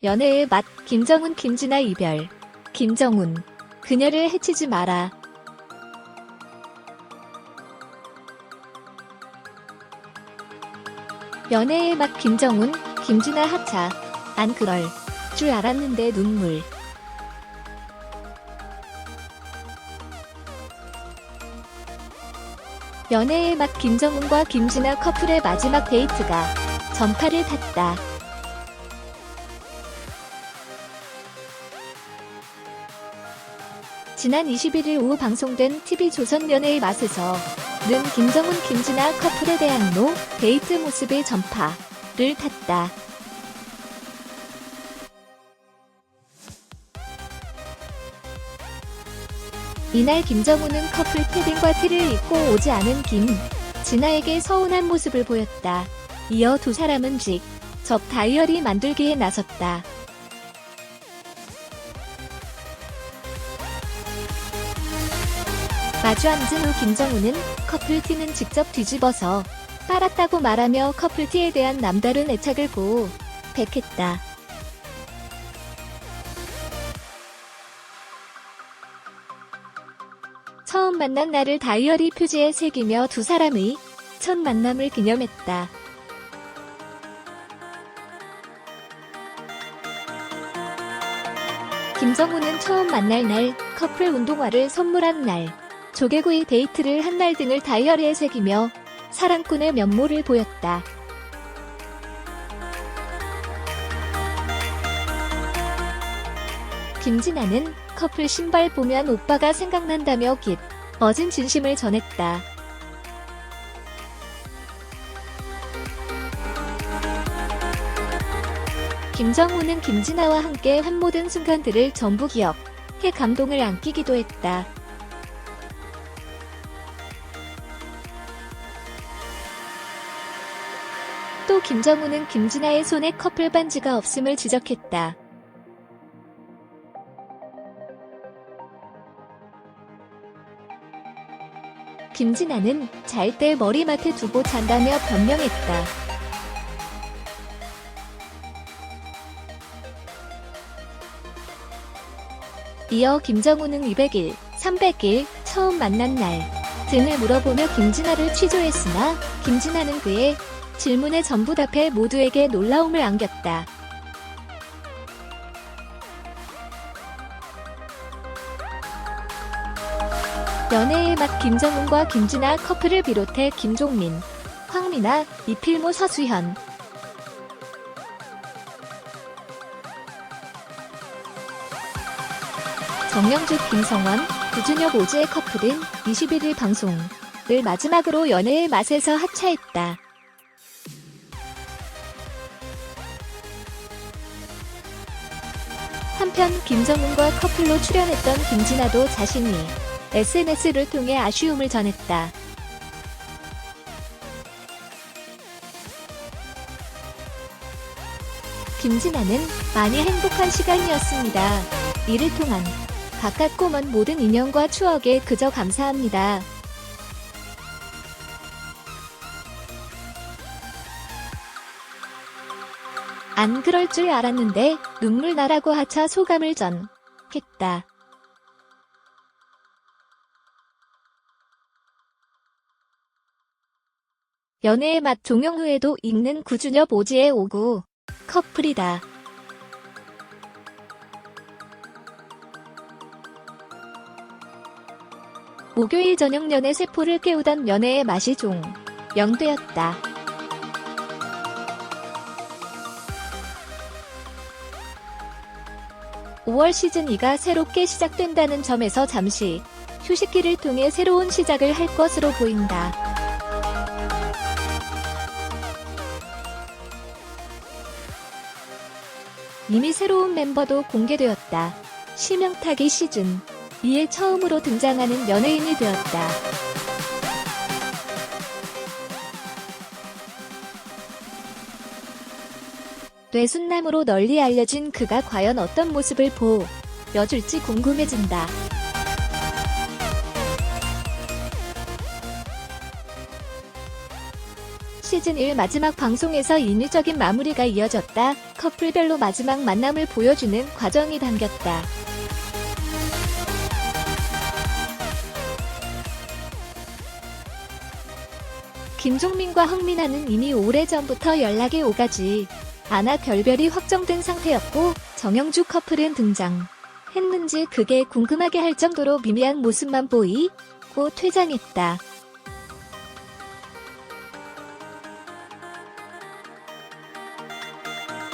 연애의 맛, 김정은 김진아 이별. 김정은, 그녀를 해치지 마라. 연애의 맛 김정은, 김진아 하차. 안 그럴 줄 알았는데 눈물. 연애의 맛 김정은과 김진아 커플의 마지막 데이트가 전파를 탔다. 지난 21일 오후 방송된 TV조선 연애의 맛에서는 김정은 김진아 커플에 대한 데이트 모습의 전파를 탔다. 이날 김정은은 커플 패딩과 티를 입고 오지 않은 김진아에게 서운한 모습을 보였다. 이어 두 사람은 직접 다이어리 만들기에 나섰다. 마주 앉은 후 김정은은 커플 티는 직접 뒤집어서 빨았다고 말하며 커플 티에 대한 남다른 애착을 고백했다. 처음 만난 날을 다이어리 표지에 새기며 두 사람의 첫 만남을 기념했다. 김정은은 처음 만날 날, 커플 운동화를 선물한 날, 조개구이 데이트를 한 날 등을 다이어리에 새기며 사랑꾼의 면모를 보였다. 김진아는 커플 신발 보면 오빠가 생각난다며 깊어진 진심을 전했다. 김정은은 김진아와 함께 한 모든 순간들을 전부 기억해 감동을 안기기도 했다. 또 김정은은 김진아의 손에 커플 반지가 없음을 지적했다. 김진아는 잘 때 머리맡에 두고 잔다며 변명했다. 이어 김정은은 200일, 300일, 처음 만난 날 등을 물어보며 김진아를 취조했으나 김진아는 그의 질문에 전부 답해 모두에게 놀라움을 안겼다. 연애의 맛 김정은과 김진아 커플을 비롯해 김종민, 황미나, 이필모 서수현, 정영주 김성원, 구준혁 오지의 커플은 21일 방송을 마지막으로 연애의 맛에서 하차했다. 한편 김정은과 커플로 출연했던 김진아도 자신이 SNS를 통해 아쉬움을 전했다. 김진아는 많이 행복한 시간이었습니다. 이를 통한 가깝고 먼 모든 인연과 추억에 그저 감사합니다. 안 그럴 줄 알았는데 눈물 나라고 하차 소감을 전했다. 연애의 맛 종영후에도 읽는 구준엽 오지의 오구 커플이다. 목요일 저녁 연애 세포를 깨우던 연애의 맛이 종영되었다. (5월) 시즌2가 새롭게 시작된다는 점에서 잠시 휴식기를 통해 새로운 시작을 할 것으로 보인다. 이미 새로운 멤버도 공개되었다. 심영탁이 시즌2에 처음으로 등장하는 연예인이 되었다. 뇌순남으로 널리 알려진 그가 과연 어떤 모습을 보여줄지 궁금해진다. 시즌 1 마지막 방송에서 인위적인 마무리가 이어졌다. 커플별로 마지막 만남을 보여주는 과정이 담겼다. 김종민과 흥민아는 이미 오래전부터 연락이 오가지 않아 결별이 확정된 상태였고, 정영주 커플은 등장했는지 그게 궁금하게 할 정도로 미미한 모습만 보이고 퇴장했다.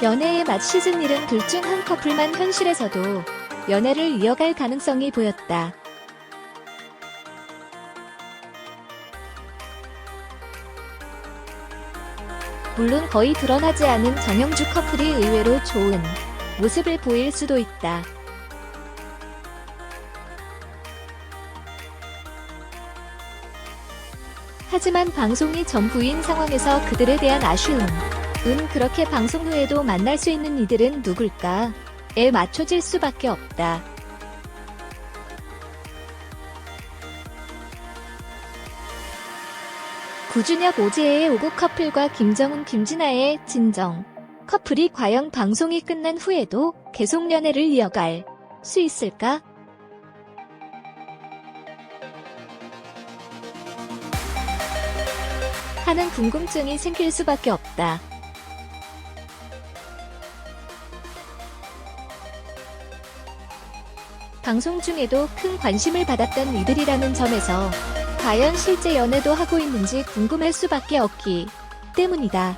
연애의 맛 시즌 1은 둘 중 한 커플만 현실에서도 연애를 이어갈 가능성이 보였다. 물론 거의 드러나지 않은 정영주 커플이 의외로 좋은 모습을 보일 수도 있다. 하지만 방송이 전부인 상황에서 그들에 대한 아쉬움은 그렇게 방송 후에도 만날 수 있는 이들은 누굴까?에 맞춰질 수밖에 없다. 구준혁 오지혜의 오국 커플과 김정훈 김진아의 진정 커플이 과연 방송이 끝난 후에도 계속 연애를 이어갈 수 있을까? 하는 궁금증이 생길 수밖에 없다. 방송 중에도 큰 관심을 받았던 이들이라는 점에서 과연 실제 연애도 하고 있는지 궁금할 수밖에 없기 때문이다.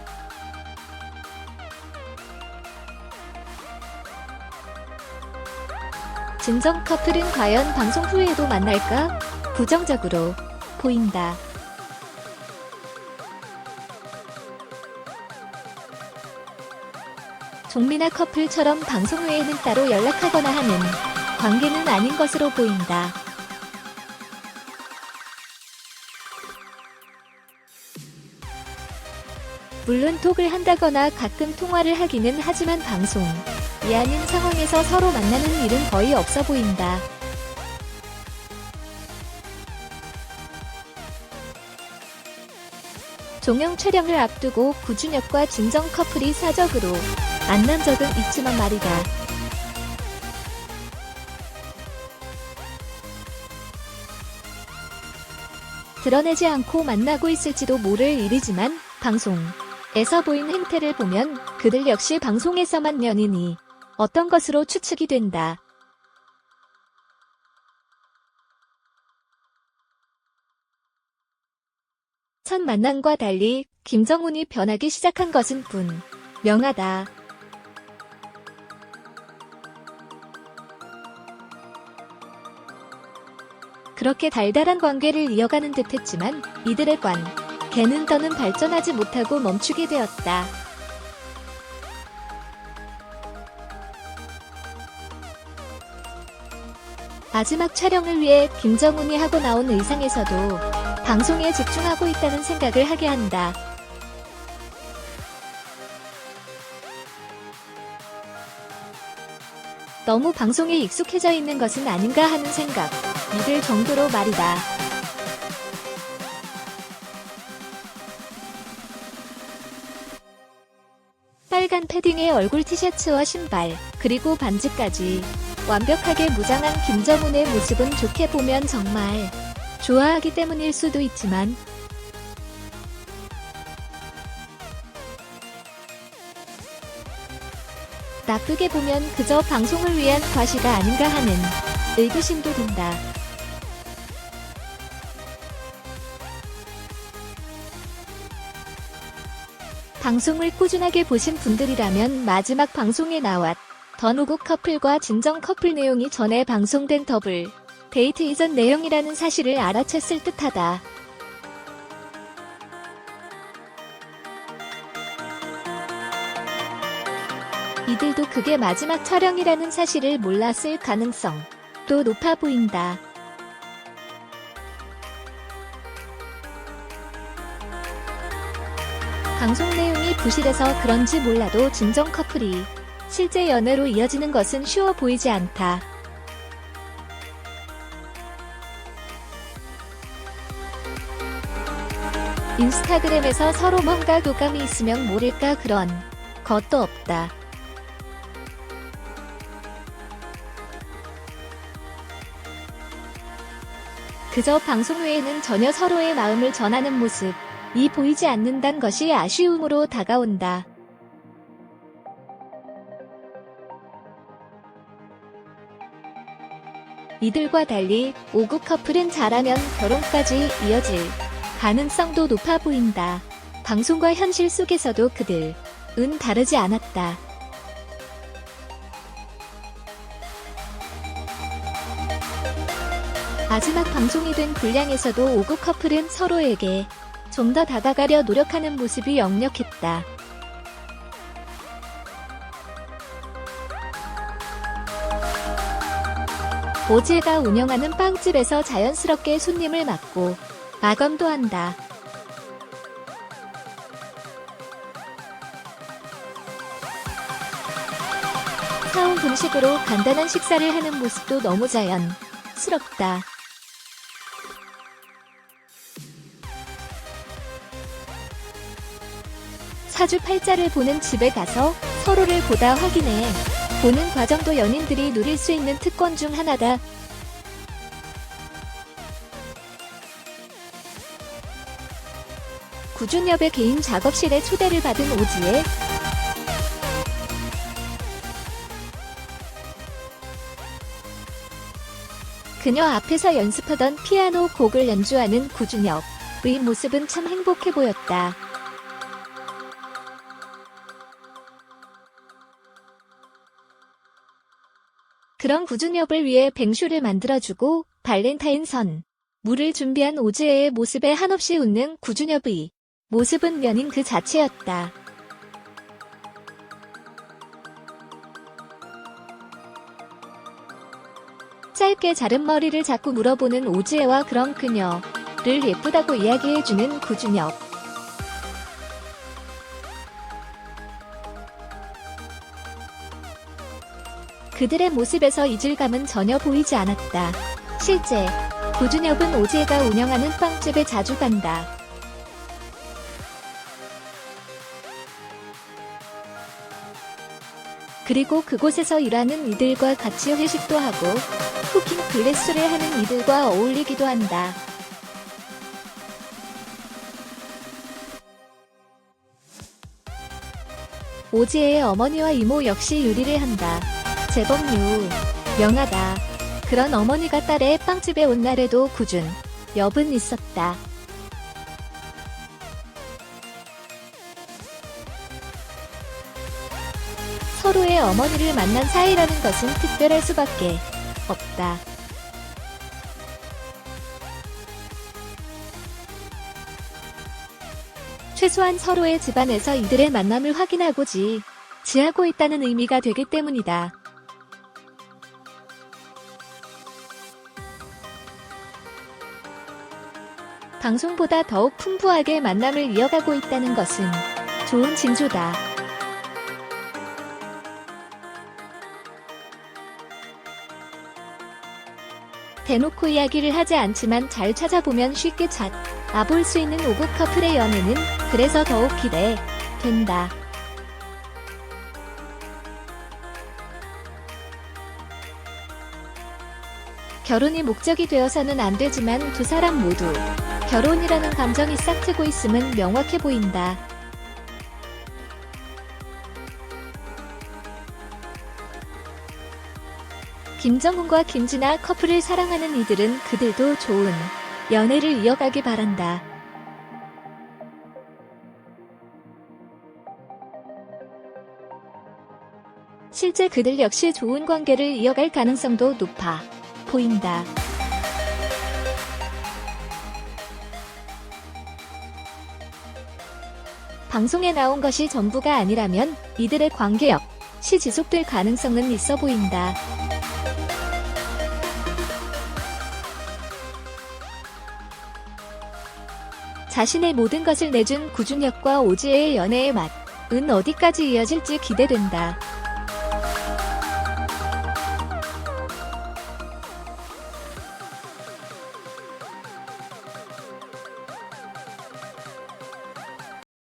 진정 커플은 과연 방송 후에도 만날까? 부정적으로 보인다. 종민아 커플처럼 방송 후에는 따로 연락하거나 하는 관계는 아닌 것으로 보인다. 물론 톡을 한다거나 가끔 통화를 하기는 하지만 방송이 아닌 상황에서 서로 만나는 일은 거의 없어 보인다. 종영 촬영을 앞두고 구준혁과 진정 커플이 사적으로 만난 적은 있지만 말이다. 드러내지 않고 만나고 있을지도 모를 일이지만 방송에서 보인 행태를 보면 그들 역시 방송에서만 연인이 어떤 것으로 추측이 된다. 첫 만남과 달리 김정훈이 변하기 시작한 것은 분명하다. 그렇게 달달한 관계를 이어가는 듯했지만 이들의 관계는 더는 발전하지 못하고 멈추게 되었다. 마지막 촬영을 위해 김정훈이 하고 나온 의상에서도 방송에 집중하고 있다는 생각을 하게 한다. 너무 방송에 익숙해져 있는 것은 아닌가 하는 생각 이들 정도로 말이다. 빨간 패딩에 얼굴 티셔츠와 신발, 그리고 반지까지 완벽하게 무장한 김정훈의 모습은 좋게 보면 정말 좋아하기 때문일 수도 있지만 나쁘게 보면 그저 방송을 위한 과시가 아닌가 하는 의구심도 든다. 방송을 꾸준하게 보신 분들이라면 마지막 방송에 나왔던 오국 커플과 진정 커플 내용이 전에 방송된 더블 데이트 이전 내용이라는 사실을 알아챘을 듯하다. 이들도 그게 마지막 촬영이라는 사실을 몰랐을 가능성도 높아 보인다. 방송 내용이 부실해서 그런지 몰라도 진정 커플이 실제 연애로 이어지는 것은 쉬워 보이지 않다. 인스타그램에서 서로 뭔가 교감이 있으면 모를까 그런 것도 없다. 그저 방송 외에는 전혀 서로의 마음을 전하는 모습이 보이지 않는다는 것이 아쉬움으로 다가온다. 이들과 달리 5구 커플은 잘하면 결혼까지 이어질 가능성도 높아 보인다. 방송과 현실 속에서도 그들은 다르지 않았다. 마지막 방송이 된 분량에서도 5구 커플은 서로에게 좀 더 다가가려 노력하는 모습이 역력했다. 오지혜가 운영하는 빵집에서 자연스럽게 손님을 맡고 마감도 한다. 사온 분식으로 간단한 식사를 하는 모습도 너무 자연스럽다. 사주팔자를 보는 집에 가서 서로를 보다 확인해 보는 과정도 연인들이 누릴 수 있는 특권 중 하나다. 구준엽의 개인 작업실에 초대를 받은 오지혜. 그녀 앞에서 연습하던 피아노 곡을 연주하는 구준엽의 모습은 참 행복해 보였다. 그런 구준엽을 위해 뱅쇼를 만들어주고 발렌타인 선물을 준비한 오지혜의 모습에 한없이 웃는 구준엽의 모습은 연인 그 자체였다. 짧게 자른 머리를 자꾸 물어보는 오지혜와 그런 그녀를 예쁘다고 이야기해주는 구준엽. 그들의 모습에서 이질감은 전혀 보이지 않았다. 실제 구준엽은 오지혜가 운영하는 빵집에 자주 간다. 그리고 그곳에서 일하는 이들과 같이 회식도 하고 쿠킹 클래스를 하는 이들과 어울리기도 한다. 오지혜의 어머니와 이모 역시 요리를 한다. 제법 유명하다. 그런 어머니가 딸의 빵집에 온 날에도 구준엽은 있었다. 서로의 어머니를 만난 사이라는 것은 특별할 수밖에 없다. 최소한 서로의 집안에서 이들의 만남을 확인하고지 지하고 있다는 의미가 되기 때문이다. 방송보다 더욱 풍부하게 만남을 이어가고 있다는 것은 좋은 징조다. 대놓고 이야기를 하지 않지만 잘 찾아보면 쉽게 찾아볼 수 있는 5구 커플의 연애는 그래서 더욱 기대된다. 결혼이 목적이 되어서는 안 되지만 두 사람 모두 결혼이라는 감정이 싹트고 있음은 명확해 보인다. 김정훈과 김진아 커플을 사랑하는 이들은 그들도 좋은 연애를 이어가길 바란다. 실제 그들 역시 좋은 관계를 이어갈 가능성도 높아 보인다. 방송에 나온 것이 전부가 아니라면 이들의 관계 역시 지속될 가능성은 있어 보인다. 자신의 모든 것을 내준 구준엽과 오지혜의 연애의 맛은 어디까지 이어질지 기대된다.